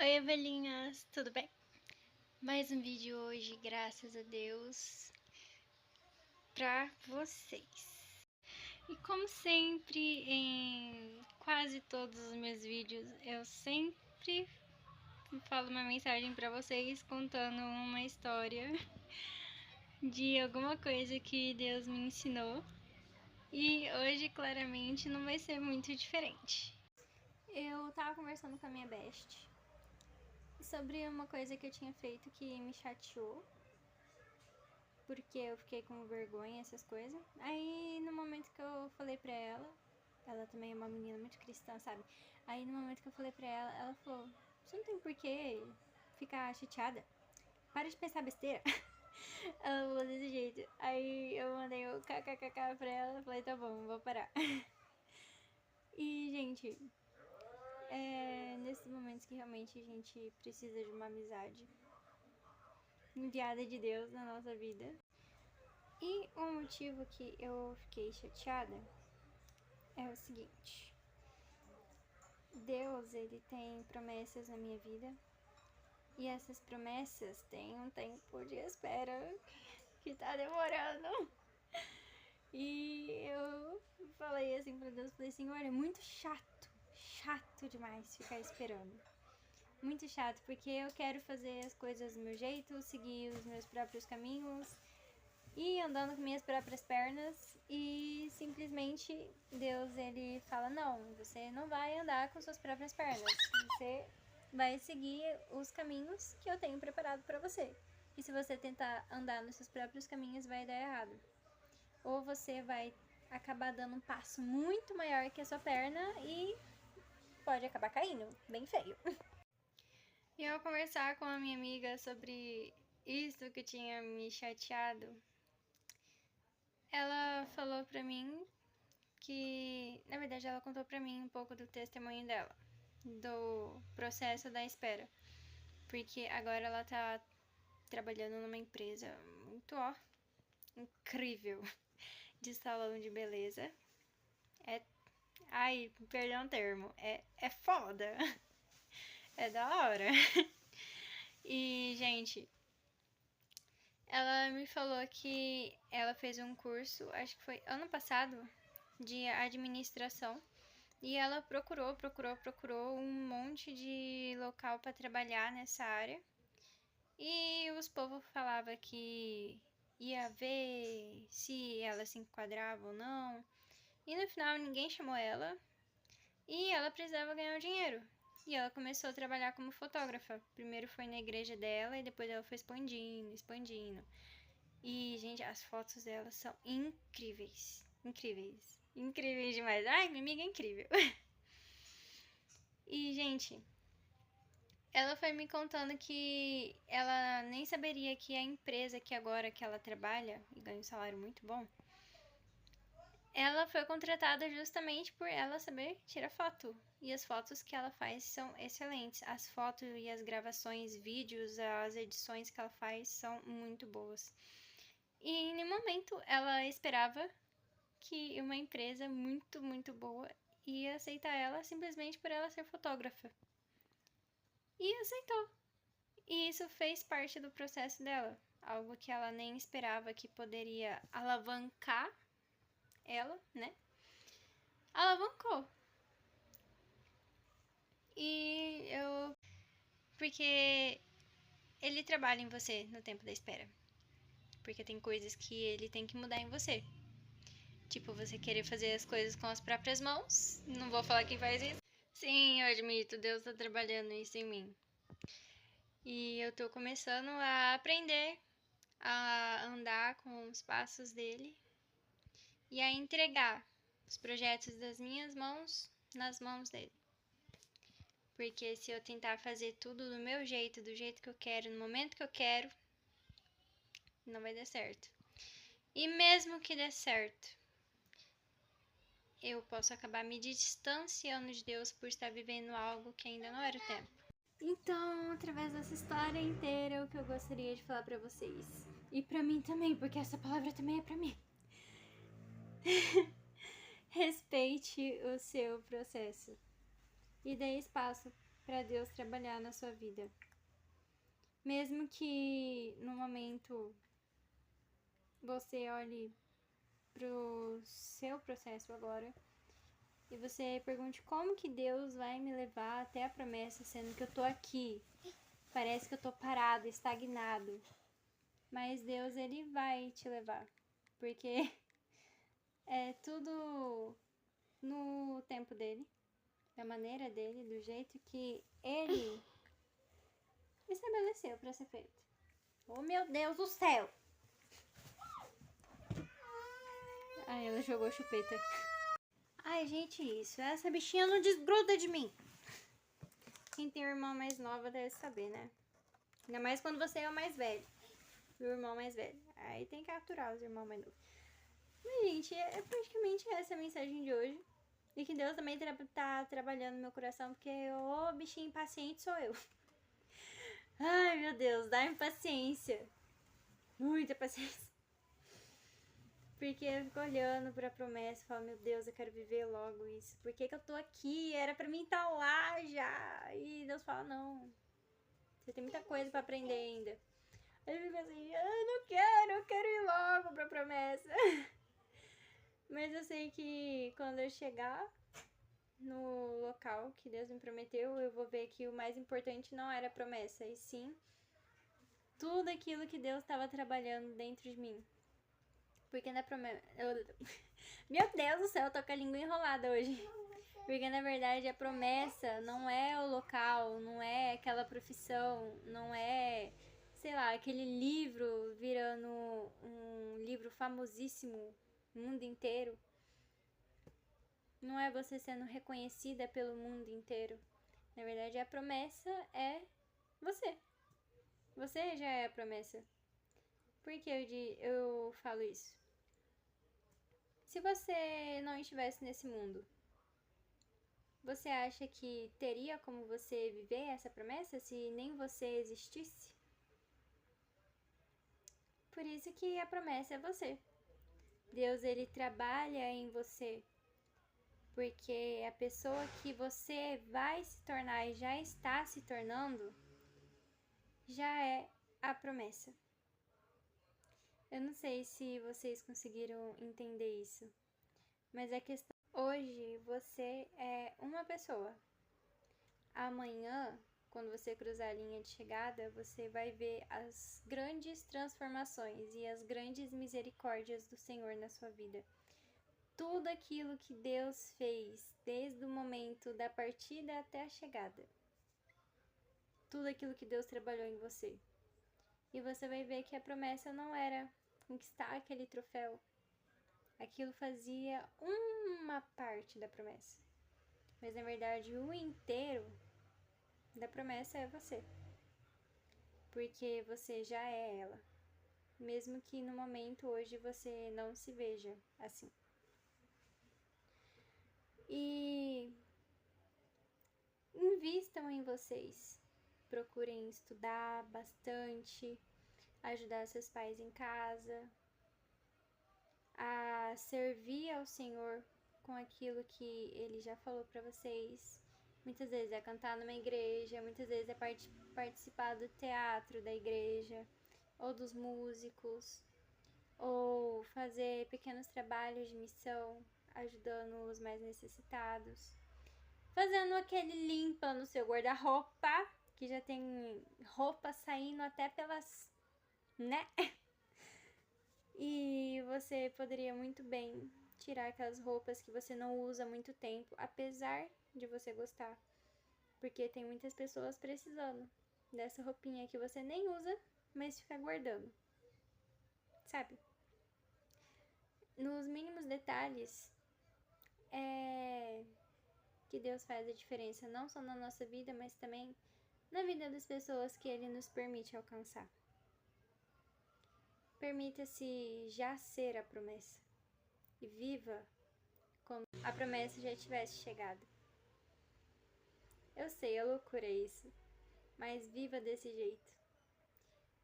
Oi, ovelhinhas, tudo bem? Mais um vídeo hoje, graças a Deus, pra vocês. E como sempre, em quase todos os meus vídeos, eu sempre falo uma mensagem pra vocês contando uma história de alguma coisa que Deus me ensinou. E hoje, claramente, não vai ser muito diferente. Eu tava conversando com a minha best sobre uma coisa que eu tinha feito que me chateou, porque eu fiquei com vergonha, essas coisas. Aí no momento que eu falei pra ela também é uma menina muito cristã, sabe? Aí no momento que eu falei pra ela falou: você não tem por que ficar chateada, para de pensar besteira. Ela falou desse jeito. Aí eu mandei o kkkk pra ela, falei: tá bom, vou parar. E gente, nesses momentos que realmente a gente precisa de uma amizade enviada de Deus na nossa vida. E o motivo que eu fiquei chateada é o seguinte: Deus, ele tem promessas na minha vida, e essas promessas têm um tempo de espera que tá demorando. E eu falei assim pra Deus, falei: Senhor, é muito chato demais ficar esperando. Muito chato, porque eu quero fazer as coisas do meu jeito, seguir os meus próprios caminhos e andando com minhas próprias pernas, e simplesmente Deus, ele fala: não, você não vai andar com suas próprias pernas, você vai seguir os caminhos que eu tenho preparado pra você. E se você tentar andar nos seus próprios caminhos, vai dar errado. Ou você vai acabar dando um passo muito maior que a sua perna e pode acabar caindo, bem feio. E ao conversar com a minha amiga sobre isso que tinha me chateado, ela falou pra mim que, na verdade, ela contou pra mim um pouco do testemunho dela, do processo da espera, porque agora ela tá trabalhando numa empresa muito, incrível, de salão de beleza. Ai, perdão o termo, é foda, é da hora. E, gente, ela me falou que ela fez um curso, acho que foi ano passado, de administração. E ela procurou um monte de local para trabalhar nessa área. E os povos falavam que ia ver se ela se enquadrava ou não. E no final ninguém chamou ela. E ela precisava ganhar o dinheiro. E ela começou a trabalhar como fotógrafa. Primeiro foi na igreja dela e depois ela foi expandindo. E, gente, as fotos dela são incríveis. Incríveis demais. Ai, minha amiga é incrível. E, gente, ela foi me contando que ela nem saberia que a empresa que agora que ela trabalha e ganha um salário muito bom, ela foi contratada justamente por ela saber tirar foto. E as fotos que ela faz são excelentes. As fotos e as gravações, vídeos, as edições que ela faz são muito boas. E em nenhum momento ela esperava que uma empresa muito boa ia aceitar ela simplesmente por ela ser fotógrafa. E aceitou. E isso fez parte do processo dela. Algo que ela nem esperava que poderia alavancar ela, né? Alavancou. E eu... Porque ele trabalha em você no tempo da espera. Porque tem coisas que ele tem que mudar em você. Tipo, você querer fazer as coisas com as próprias mãos. Não vou falar quem faz isso. Sim, eu admito, Deus tá trabalhando isso em mim. E eu tô começando a aprender a andar com os passos dele e a entregar os projetos das minhas mãos nas mãos dele. Porque se eu tentar fazer tudo do meu jeito, do jeito que eu quero, no momento que eu quero, não vai dar certo. E mesmo que dê certo, eu posso acabar me distanciando de Deus por estar vivendo algo que ainda não era o tempo. Então, através dessa história inteira, o que eu gostaria de falar pra vocês, e pra mim também, porque essa palavra também é pra mim. Respeite o seu processo e dê espaço para Deus trabalhar na sua vida. Mesmo que no momento você olhe pro seu processo agora e você pergunte como que Deus vai me levar até a promessa, sendo que eu tô aqui, parece que eu tô parado, estagnado. Mas Deus, ele vai te levar, porque é tudo no tempo dele, da maneira dele, do jeito que ele estabeleceu para ser feito. Oh, meu Deus do céu! Ai, ela jogou a chupeta. Ai, gente, isso. Essa bichinha não desgruda de mim. Quem tem irmã mais nova deve saber, né? Ainda mais quando você é o mais velho. O irmão mais velho. Aí tem que aturar os irmãos mais novos. Mas, gente, é praticamente essa a mensagem de hoje. E que Deus também tá trabalhando no meu coração, porque o bichinho impaciente sou eu. Ai, meu Deus, dá-me paciência. Muita paciência. Porque eu fico olhando pra promessa e falo, meu Deus, eu quero viver logo isso. Por que eu tô aqui? Era pra mim estar lá já. E Deus fala, não. Você tem muita coisa pra aprender ainda. Aí eu fico assim, eu não quero, eu quero ir logo pra promessa. Mas eu sei que quando eu chegar no local que Deus me prometeu, eu vou ver que o mais importante não era a promessa, e sim tudo aquilo que Deus estava trabalhando dentro de mim. Porque na promessa... Meu Deus do céu, eu tô com a língua enrolada hoje. Porque na verdade a promessa não é o local, não é aquela profissão, não é, sei lá, aquele livro virando um livro famosíssimo no mundo inteiro. Não é você sendo reconhecida pelo mundo inteiro. Na verdade, a promessa é você. Você já é a promessa. Por que eu falo isso? Se você não estivesse nesse mundo, você acha que teria como você viver essa promessa se nem você existisse? Por isso que a promessa é você. Deus, ele trabalha em você. Porque a pessoa que você vai se tornar e já está se tornando, já é a promessa. Eu não sei se vocês conseguiram entender isso, mas a questão... Hoje você é uma pessoa. Amanhã, quando você cruzar a linha de chegada, você vai ver as grandes transformações e as grandes misericórdias do Senhor na sua vida. Tudo aquilo que Deus fez desde o momento da partida até a chegada. Tudo aquilo que Deus trabalhou em você. E você vai ver que a promessa não era conquistar aquele troféu. Aquilo fazia uma parte da promessa. Mas na verdade o inteiro da promessa é você. Porque você já é ela. Mesmo que no momento hoje você não se veja assim. E invistam em vocês. Procurem estudar bastante, ajudar seus pais em casa, a servir ao Senhor com aquilo que Ele já falou para vocês. Muitas vezes é cantar numa igreja, muitas vezes é participar do teatro da igreja, ou dos músicos, ou fazer pequenos trabalhos de missão, ajudando os mais necessitados. Fazendo aquele limpa no seu guarda-roupa, que já tem roupa saindo até pelas... né? E você poderia muito bem tirar aquelas roupas que você não usa há muito tempo, apesar de você gostar. Porque tem muitas pessoas precisando dessa roupinha que você nem usa, mas fica guardando. Sabe? Nos mínimos detalhes é que Deus faz a diferença, não só na nossa vida, mas também na vida das pessoas que Ele nos permite alcançar. Permita-se já ser a promessa e viva como a promessa já tivesse chegado. Eu sei, é loucura isso, mas viva desse jeito.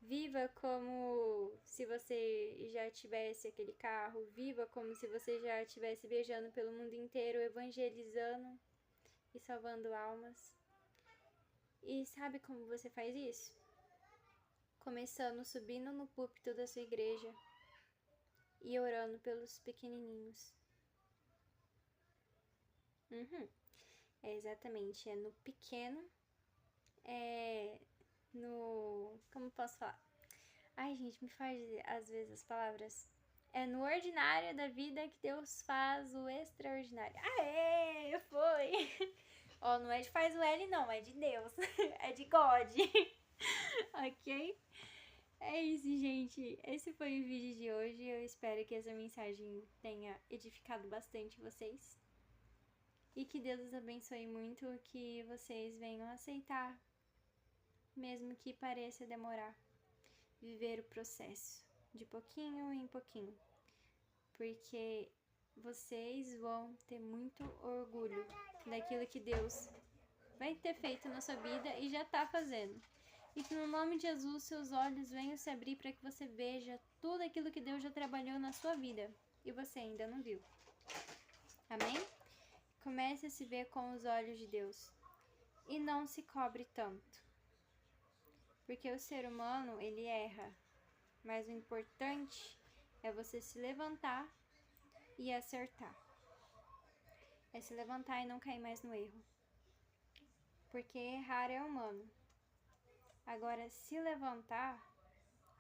Viva como se você já tivesse aquele carro, viva como se você já estivesse viajando pelo mundo inteiro, evangelizando e salvando almas. E sabe como você faz isso? Começando subindo no púlpito da sua igreja e orando pelos pequenininhos. É exatamente, é no pequeno, como posso falar? Ai, gente, me faz às vezes as palavras. É no ordinário da vida que Deus faz o extraordinário. Aê, foi! Ó, não é de faz o L não, é de Deus. É de God. Ok? É isso, gente. Esse foi o vídeo de hoje. Eu espero que essa mensagem tenha edificado bastante vocês. E que Deus os abençoe muito, que vocês venham aceitar, mesmo que pareça demorar, viver o processo, de pouquinho em pouquinho. Porque vocês vão ter muito orgulho daquilo que Deus vai ter feito na sua vida e já está fazendo. E que no nome de Jesus seus olhos venham se abrir para que você veja tudo aquilo que Deus já trabalhou na sua vida e você ainda não viu. Amém? Comece a se ver com os olhos de Deus e não se cobre tanto. Porque o ser humano, ele erra, mas o importante é você se levantar e acertar. É se levantar e não cair mais no erro. Porque errar é humano. Agora, se levantar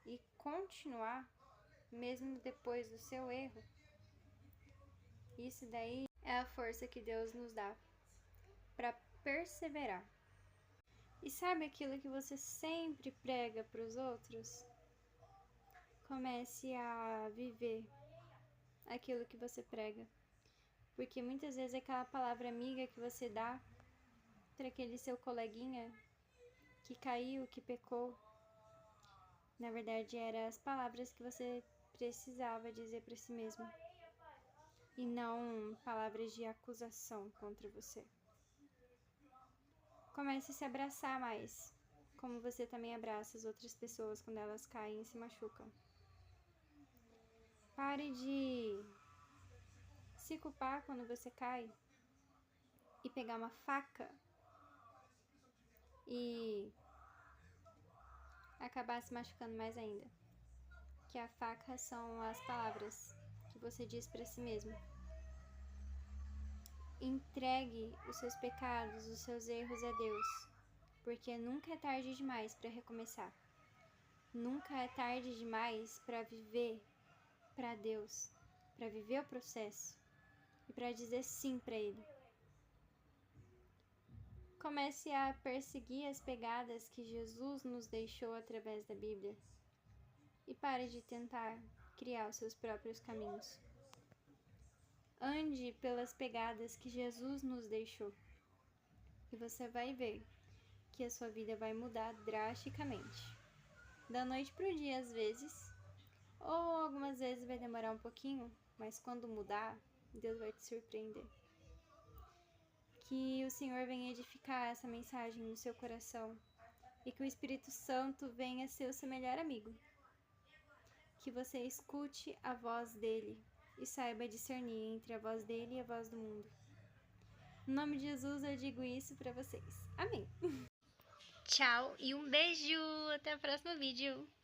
e continuar, mesmo depois do seu erro, isso daí é a força que Deus nos dá para perseverar. E sabe aquilo que você sempre prega para os outros? Comece a viver aquilo que você prega. Porque muitas vezes aquela palavra amiga que você dá para aquele seu coleguinha que caiu, que pecou, na verdade eram as palavras que você precisava dizer para si mesmo. E não palavras de acusação contra você. Comece a se abraçar mais, como você também abraça as outras pessoas quando elas caem e se machucam. Pare de se culpar quando você cai e pegar uma faca e acabar se machucando mais ainda. Que a faca são as palavras que você diz para si mesmo. Entregue os seus pecados, os seus erros a Deus, porque nunca é tarde demais para recomeçar. Nunca é tarde demais para viver para Deus, para viver o processo e para dizer sim para Ele. Comece a perseguir as pegadas que Jesus nos deixou através da Bíblia e pare de tentar criar os seus próprios caminhos. Ande pelas pegadas que Jesus nos deixou e você vai ver que a sua vida vai mudar drasticamente. Da noite pro dia às vezes, ou algumas vezes vai demorar um pouquinho, mas quando mudar, Deus vai te surpreender. Que o Senhor venha edificar essa mensagem no seu coração e que o Espírito Santo venha ser o seu melhor amigo. Que você escute a voz dele e saiba discernir entre a voz dele e a voz do mundo. No nome de Jesus eu digo isso pra vocês. Amém. Tchau e um beijo! Até o próximo vídeo!